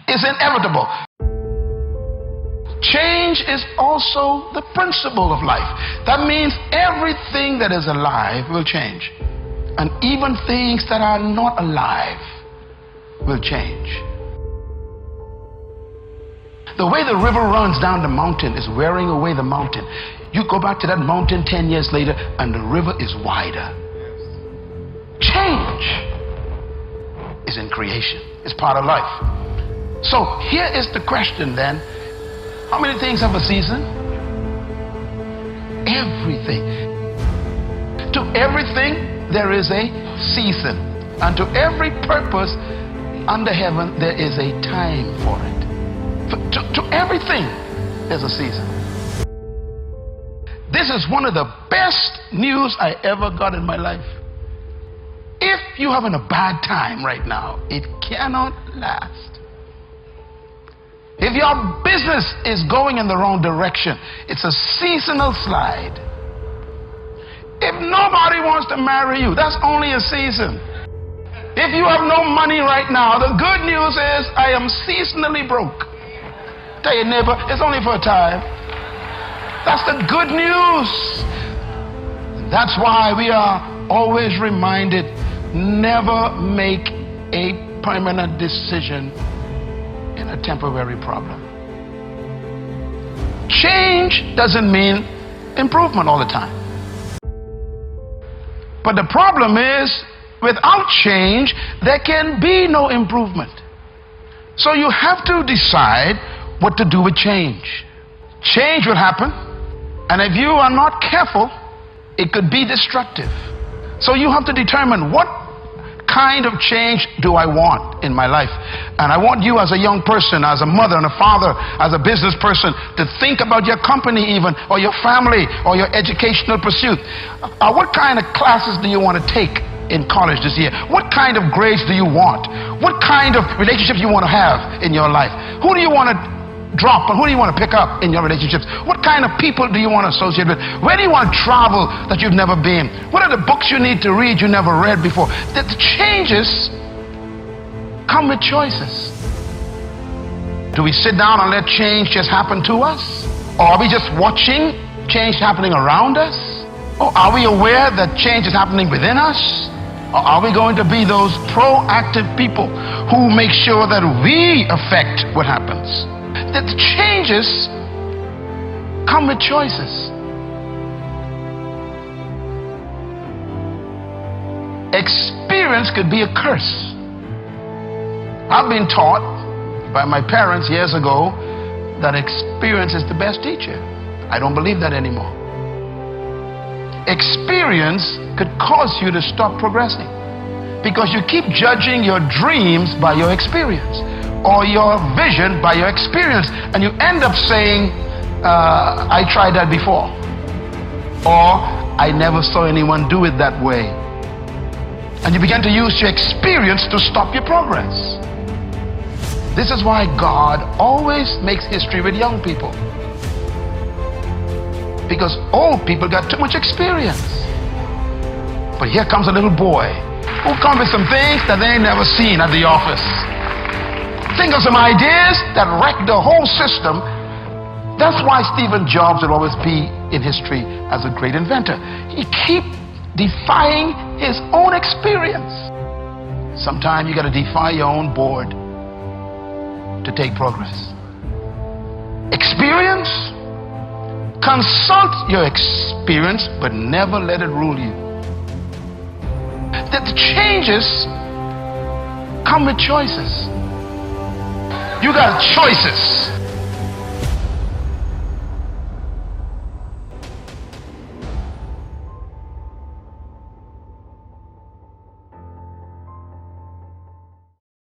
is inevitable. Change is also the principle of life. That means everything that is alive will change. And even things that are not alive will change. The way the river runs down the mountain is wearing away the mountain. You go back to that mountain 10 years later and the river is wider. Change is in creation. It's part of life. So here is the question then. How many things have a season? Everything. To everything there is a season. And to every purpose under heaven there is a time for it. To everything there's a season. This is one of the best news I ever got in my life. If you're having a bad time right now, it cannot last. If your business is going in the wrong direction, it's a seasonal slide. If nobody wants to marry you, that's only a season. If you have no money right now, the good news is I am seasonally broke. Tell your neighbor, it's only for a time. That's the good news. That's why we are always reminded, never make a permanent decision in a temporary problem. Change doesn't mean improvement all the time. But the problem is, without change, there can be no improvement. So you have to decide what to do with change. Change will happen, and if you are not careful, it could be destructive. So you have to determine, what kind of change do I want in my life? And I want you as a young person, as a mother and a father, as a business person, to think about your company even, or your family, or your educational pursuit. What kind of classes do you want to take in college this year? What kind of grades do you want? What kind of relationships you want to have in your life? Who do you want to drop and who do you want to pick up in your relationships? What kind of people do you want to associate with? Where do you want to travel that you've never been? What are the books you need to read you never read before? The changes come with choices. Do we sit down and let change just happen to us? Or are we just watching change happening around us? Or are we aware that change is happening within us? Or are we going to be those proactive people who make sure that we affect what happens? That the changes come with choices. Experience could be a curse. I've been taught by my parents years ago that experience is the best teacher. I don't believe that anymore. Experience could cause you to stop progressing because you keep judging your dreams by your experience, or your vision by your experience, and you end up saying, I tried that before, or I never saw anyone do it that way. And you begin to use your experience to stop your progress. This is why God always makes history with young people, because old people got too much experience. But here comes a little boy who comes with some things that they ain't never seen at the office. Think of some ideas that wreck the whole system. That's why Steve Jobs will always be in history as a great inventor. He keeps defying his own experience. Sometimes you got to defy your own board to take progress. Experience, consult your experience, but never let it rule you. That the changes come with choices. You got choices.